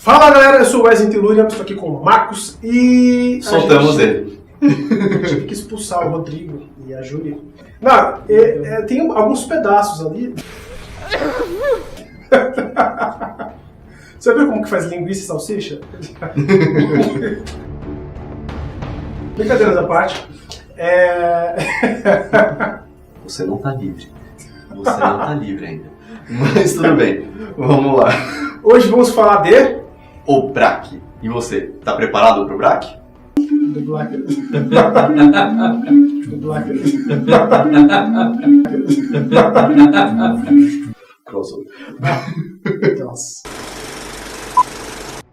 Fala galera, eu sou o Wesley Telúria, estou aqui com o Marcos e... Soltamos ele. Eu tive que expulsar o Rodrigo e a Júlia. Não, tem alguns pedaços ali. Você viu como que faz linguiça e salsicha? Brincadeiras à parte. Você não tá livre. Você não tá livre ainda. Mas tudo bem, vamos lá. Hoje vamos falar de... O Braque. E você, tá preparado pro Braque? Do Black. Do Black. Crossover. Nossa.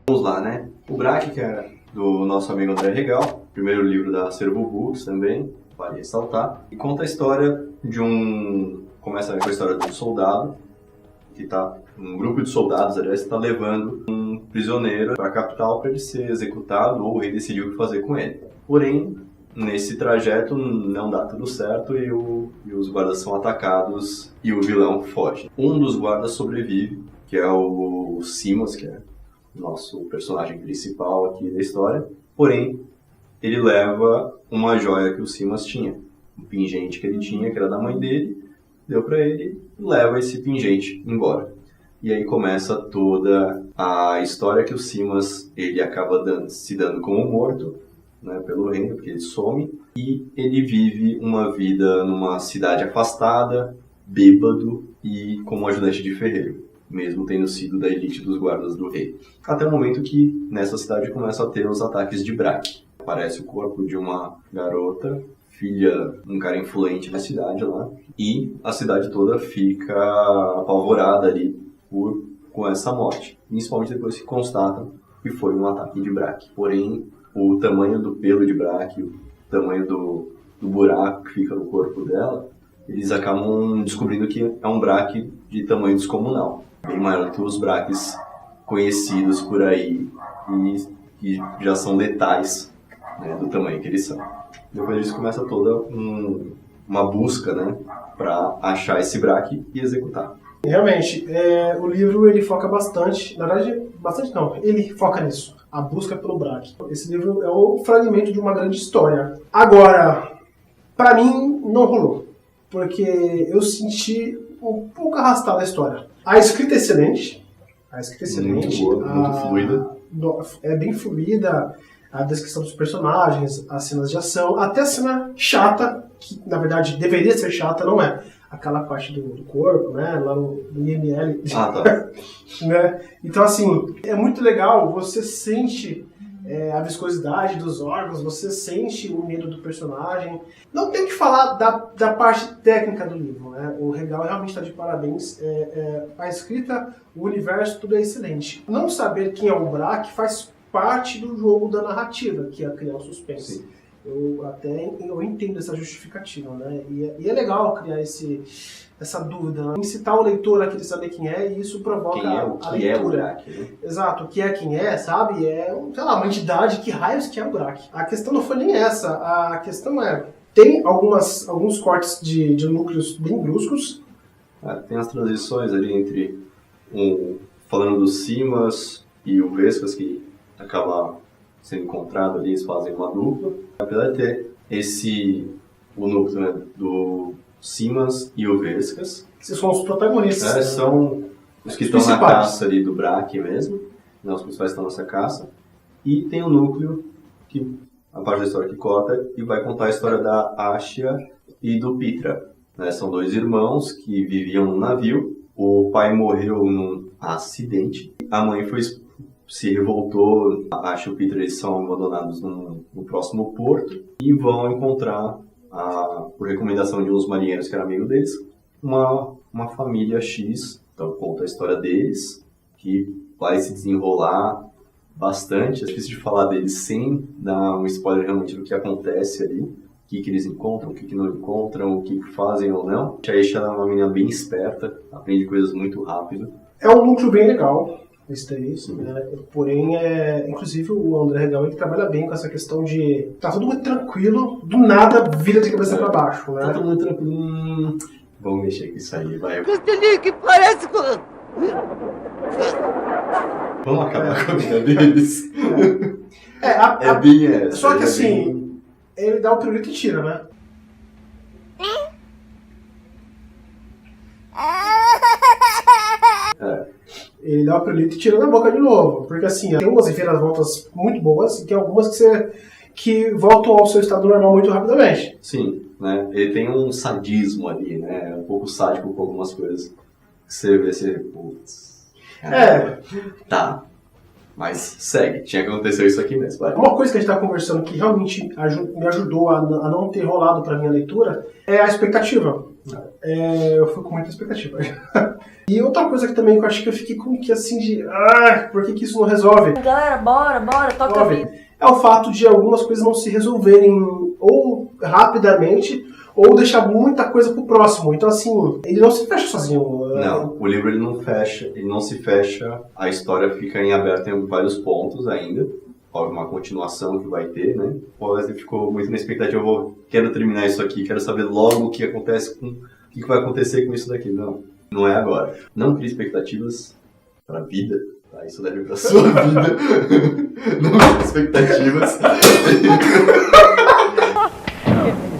Vamos lá, né? O Braque, que é do nosso amigo André Regal, primeiro livro da Acervo Books também, vale ressaltar. E conta a história de um... Começa com a história de um soldado, que tá... Um grupo de soldados, aliás, está levando um prisioneiro para a capital para ele ser executado, ou o rei decidiu o que fazer com ele. Porém, nesse trajeto não dá tudo certo e os guardas são atacados e o vilão foge. Um dos guardas sobrevive, que é o Simas, que é o nosso personagem principal aqui da história. Porém, ele leva uma joia que o Simas tinha, um pingente que ele tinha, que era da mãe dele, deu para ele e leva esse pingente embora. E aí começa toda a história que o Simas ele acaba se dando como morto, né, pelo reino, porque ele some. E ele vive uma vida numa cidade afastada, bêbado e como ajudante de ferreiro, mesmo tendo sido da elite dos guardas do rei. Até o momento que nessa cidade começa a ter os ataques de Braque. Aparece o corpo de uma garota, filha de um cara influente na cidade lá, e a cidade toda fica apavorada ali com essa morte, principalmente depois que constatam que foi um ataque de Braque. Porém, o tamanho do pelo de Braque, o tamanho do buraco que fica no corpo dela, eles acabam descobrindo que é um Braque de tamanho descomunal, bem maior que os Braques conhecidos por aí e já são letais, né, do tamanho que eles são. Depois disso começa toda uma busca, né, para achar esse Braque e executar. Realmente, o livro ele foca bastante, na verdade, bastante não, ele foca nisso, a busca pelo Braque. Esse livro é o fragmento de uma grande história. Agora, pra mim, não rolou, porque eu senti um pouco arrastada a história. A escrita é excelente, Muito boa, muito fluida. É bem fluida, a descrição dos personagens, as cenas de ação, até a cena chata, que na verdade deveria ser chata, não é. Aquela parte do corpo, né, lá no IML. Ah, tá. Né? Então, assim, é muito legal, você sente a viscosidade dos órgãos, você sente o medo do personagem. Não tem que falar da parte técnica do livro, né? O Regal realmente está de parabéns. A escrita, o universo, tudo é excelente. Não saber quem é o Braque faz parte do jogo da narrativa, que é criar o suspense. Sim. Eu entendo essa justificativa, né? E é legal criar essa dúvida, né? Incitar o leitor a querer saber quem é, e isso provoca a leitura. É o Braque, né? Exato, o que é quem é, sabe? Sei lá, uma entidade, que raios que é o Braque. A questão não foi nem essa, a questão tem alguns cortes de núcleos bem bruscos. Tem as transições ali entre falando do Simas e o Vescas, que acaba sendo encontrado ali, eles fazem uma dupla. Apesar de ter o núcleo, né, do Simas e o Vescas. Esses são os protagonistas. São os que estão na caça ali do Braque mesmo, né, os principais estão nessa caça. E tem o núcleo, que a parte da história que corta, e vai contar a história da Ashia e do Pitra. Né, são dois irmãos que viviam num navio. O pai morreu num acidente. A mãe se revoltou, acho que o Peter, eles são abandonados no próximo porto e vão encontrar, por recomendação de uns marinheiros que eram amigos deles, uma família X. Então conta a história deles, que vai se desenrolar bastante. É difícil de falar deles sem dar um spoiler realmente do que acontece ali, o que eles encontram, o que não encontram, o que fazem ou não. A Aisha é uma menina bem esperta, aprende coisas muito rápido. É um núcleo bem legal. Esse daí, né? Porém, inclusive o André Regal, ele trabalha bem com essa questão de tá tudo muito tranquilo, do nada vira de cabeça pra baixo, né? Tá tudo muito tranquilo. Vamos mexer com isso aí, vai. Que parece com... Vamos acabar com a vida deles. É bem essa. Só que assim, ele dá o pirulito e tira, né? Ele dá o pirulito e tira da boca de novo. Porque assim, tem umas reviravoltas muito boas e tem algumas que voltam ao seu estado normal muito rapidamente. Sim, né? Ele tem um sadismo ali, né? Um pouco sádico com algumas coisas. Você vê, putz. Tá. Mas segue, tinha que acontecer isso aqui mesmo. Vai. Uma coisa que a gente tá conversando que realmente me ajudou a não ter rolado pra minha leitura é a expectativa. Eu fui com muita expectativa. E outra coisa que também eu acho que eu fiquei com que assim de... por que isso não resolve? Galera, bora, toca a vida. É o fato de algumas coisas não se resolverem ou rapidamente ou deixar muita coisa pro próximo. Então assim, ele não se fecha sozinho. Não, o livro ele não se fecha, a história fica em aberto em vários pontos ainda. Uma continuação que vai ter, né? O Wesley ficou muito na expectativa, quero terminar isso aqui, quero saber logo o que acontece o que vai acontecer com isso daqui. Não é agora. Não crie expectativas pra vida, tá? Isso deve pra sua vida. Não crie expectativas.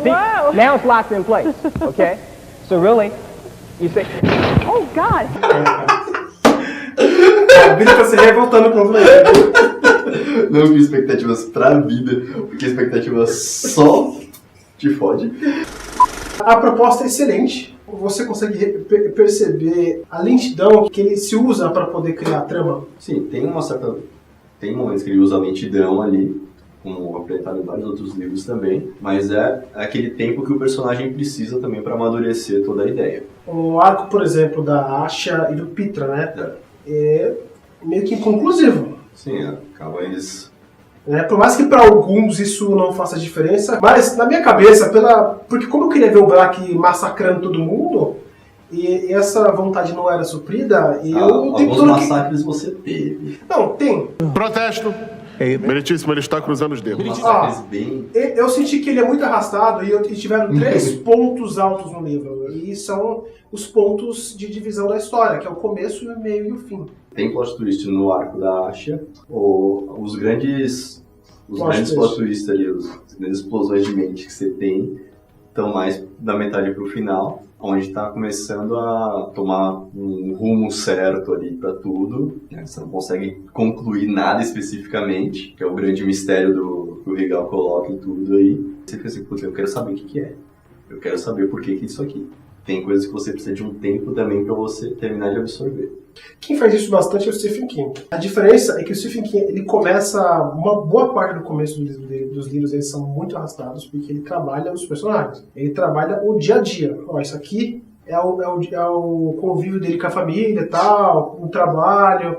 See, now it's locked in place, okay? So really, you say, oh God! A vida tá se revoltando contra ele. Não crie expectativas pra vida, porque expectativas só te fode. A proposta é excelente. Você consegue perceber a lentidão que ele se usa para poder criar a trama? Sim, tem momentos que ele usa a lentidão ali, como apresentado em vários outros livros também, mas é aquele tempo que o personagem precisa também para amadurecer toda a ideia. O arco, por exemplo, da Asha e do Pitra, né? É meio que inconclusivo. Sim, acaba eles... Por mais que para alguns isso não faça diferença, mas na minha cabeça, porque como eu queria ver o Brack massacrando todo mundo, e essa vontade não era suprida, alguns massacres você teve. Não, tem. Protesto. Meritíssimo, ele está cruzando os dedos. Eu senti que ele é muito arrastado e tiveram 3 pontos altos no livro. E são os pontos de divisão da história, que é o começo, o meio e o fim. Tem plot twist no arco da Asha, os grandes plot twists ali, as grandes explosões de mente que você tem, estão mais da metade pro final, onde está começando a tomar um rumo certo ali para tudo. Você não consegue concluir nada especificamente, que é o grande mistério que o Regal coloca em tudo aí. Você fica assim, eu quero saber o que é. Eu quero saber por que isso aqui. Tem coisas que você precisa de um tempo também para você terminar de absorver. Quem faz isso bastante é o Stephen King. A diferença é que o Stephen King, ele começa, uma boa parte do começo dos livros, eles são muito arrastados, porque ele trabalha os personagens. Ele trabalha o dia a dia. Isso aqui é o convívio dele com a família e tal, o trabalho,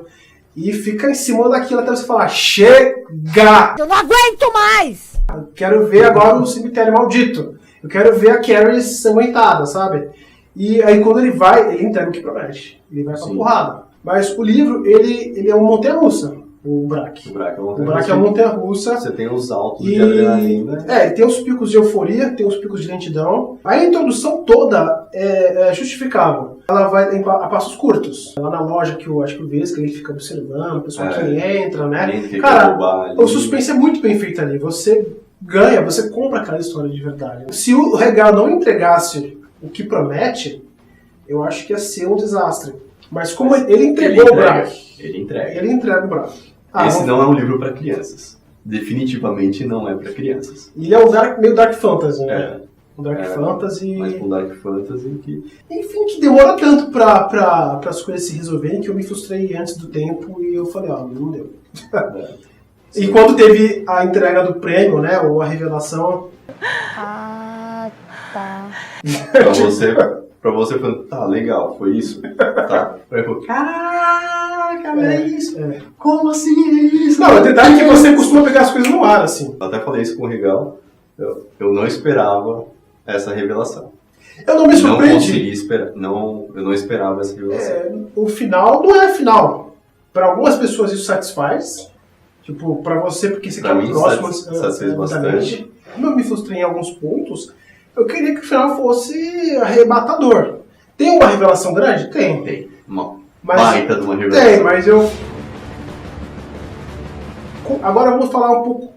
e fica em cima daquilo até você falar, chega! Eu não aguento mais! Eu quero ver agora o cemitério maldito. Eu quero ver a Carrie sanguentada, sabe? E aí quando ele vai, ele entrega o que promete. Ele vai pra porrada. Mas o livro, ele é uma montanha-russa, o Brack. O Brack é uma montanha-russa. Você tem os altos de adrenalina. Tem os picos de euforia, tem os picos de lentidão. A introdução toda é justificável. Ela vai a passos curtos. Lá na loja que eu acho que o Vesca, ele fica observando, o pessoal que entra, né? Cara, o suspense é muito bem feito ali. Você ganha, você compra aquela história de verdade. Se o Regal não entregasse o que promete, eu acho que ia ser um desastre. Mas como ele entregou o Brack. Ele entrega. Ele entrega o Brack. Esse não é um livro para crianças. Definitivamente não é para crianças. Ele é um meio Dark Fantasy, né? Um Dark Fantasy. Mas um Dark Fantasy que... Enfim, que demora tanto para as coisas se resolverem que eu me frustrei antes do tempo e eu falei, não deu. E quando teve a entrega do prêmio, né, ou a revelação... Tá. pra você falando, tá, legal, foi isso? Tá. Aí eu caraca, é isso? Como assim é isso? Não, o detalhe é que você costuma pegar as coisas no ar, assim. Eu até falei isso com o Regal, eu não esperava essa revelação. Eu não me surpreendi. Não consegui esperar, eu não esperava essa revelação. O final não é final. Para algumas pessoas isso satisfaz. Tipo, pra você, porque você quer o próximo. Satisfez bastante. Como eu me frustrei em alguns pontos, eu queria que o final fosse arrebatador. Tem uma revelação grande? Tem. Uma baita de uma revelação. Tem, mas eu Agora vamos falar um pouco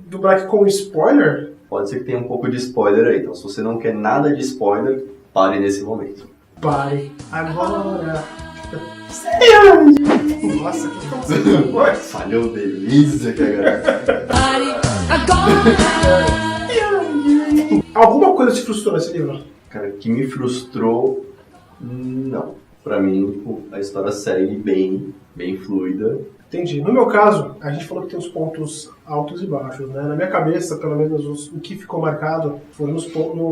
do Brack com spoiler. Pode ser que tenha um pouco de spoiler aí, então se você não quer nada de spoiler, pare nesse momento. Pare agora. Nossa, que foi? Falhou delícia, cara. Alguma coisa te frustrou nesse livro? Cara, que me frustrou, não. Pra mim, tipo, a história segue bem fluida. Entendi. No meu caso, a gente falou que tem os pontos altos e baixos, né? Na minha cabeça, pelo menos, o que ficou marcado foram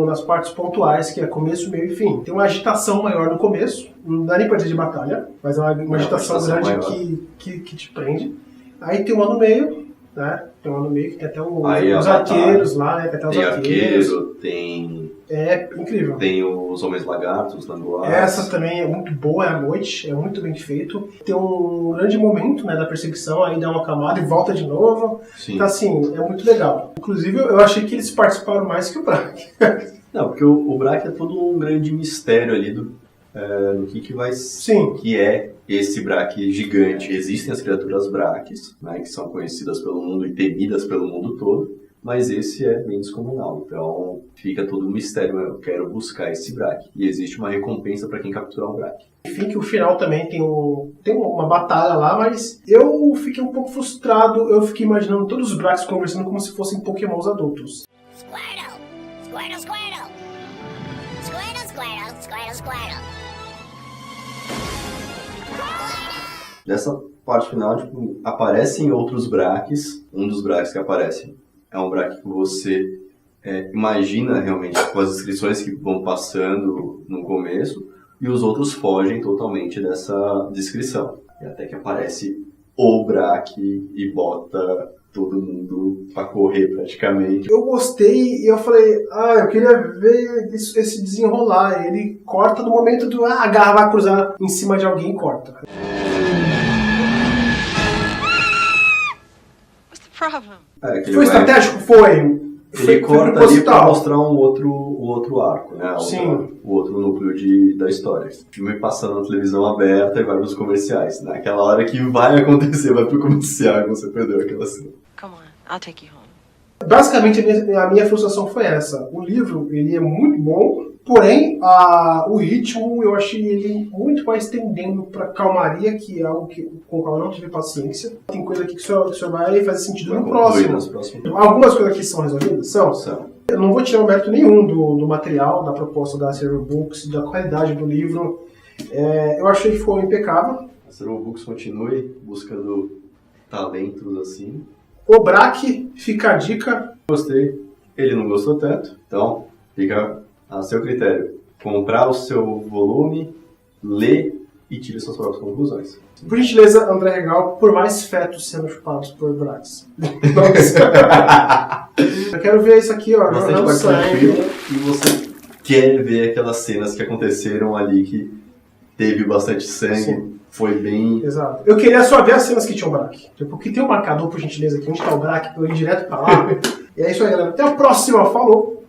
nas partes pontuais, que é começo, meio e fim. Tem uma agitação maior no começo, não dá nem pra dizer de batalha, mas é uma agitação grande que te prende. Aí tem uma no meio, né? Tem uma no meio que tem até os arqueiros lá, né? Tem arqueiro, tem... É incrível. Tem os Homens Lagartos, os Langoas. Essa também é muito boa, é à noite, é muito bem feito. Tem um grande momento, né, da perseguição, aí dá uma camada e volta de novo. Sim. Então, assim, é muito legal. Inclusive, eu achei que eles participaram mais que o Brack. Não, porque o Brack é todo um grande mistério ali do que vai... Sim. Que é esse Brack gigante. Existem as criaturas Bracks, né, que são conhecidas pelo mundo e temidas pelo mundo todo. Mas esse é bem descomunal, então fica todo um mistério. Eu quero buscar esse Brack. E existe uma recompensa para quem capturar o Brack. Enfim, que o final também tem uma batalha lá, mas eu fiquei um pouco frustrado. Eu fiquei imaginando todos os Bracks conversando como se fossem pokémons adultos. Squirtle! Squirtle, Squirtle! Squirtle, Squirtle, Squirtle, Squirtle! Nessa parte final, tipo, aparecem outros Bracks. Um dos Bracks que aparece é um Brack que você imagina realmente com as descrições que vão passando no começo, e os outros fogem totalmente dessa descrição. E até que aparece o Brack e bota todo mundo pra correr praticamente. Eu gostei e eu falei, eu queria ver esse desenrolar. Ele corta no momento do a garra vai cruzar em cima de alguém e corta. What's the problem? Foi estratégico? Foi. Ele corta ali pra mostrar o outro arco, né? Sim. O outro núcleo da história. O filme passando na televisão aberta e vai pros comerciais. Naquela hora que vai acontecer, vai pro comercial e você perdeu aquela cena. Come on, I'll take you home. Basicamente, a minha frustração foi essa. O livro, ele é muito bom, porém, o ritmo, eu achei ele muito mais tendendo pra calmaria, que é algo com o qual eu não tive paciência. Tem coisa aqui que só vai fazer sentido no próximo. Algumas coisas aqui são resolvidas? São. Eu não vou tirar o mérito nenhum do material, da proposta da Acervo Books, da qualidade do livro. Eu achei que foi impecável. A Acervo Books continue buscando talentos assim. O Brack, fica a dica. Gostei. Ele não gostou tanto, então fica a seu critério. Comprar o seu volume, ler e tire suas próprias conclusões. Por gentileza, André Regal, por mais fetos sendo chupados por Bracks. Eu quero ver isso aqui, ó. Bastante participativa, e você quer ver aquelas cenas que aconteceram ali que teve bastante sangue. Sim. Foi bem... Exato. Eu queria só ver as cenas que tinham o Brack. Porque tem um marcador, por gentileza, aqui onde tá o Brack, eu ir direto pra lá. E é isso aí, galera. Até a próxima. Falou!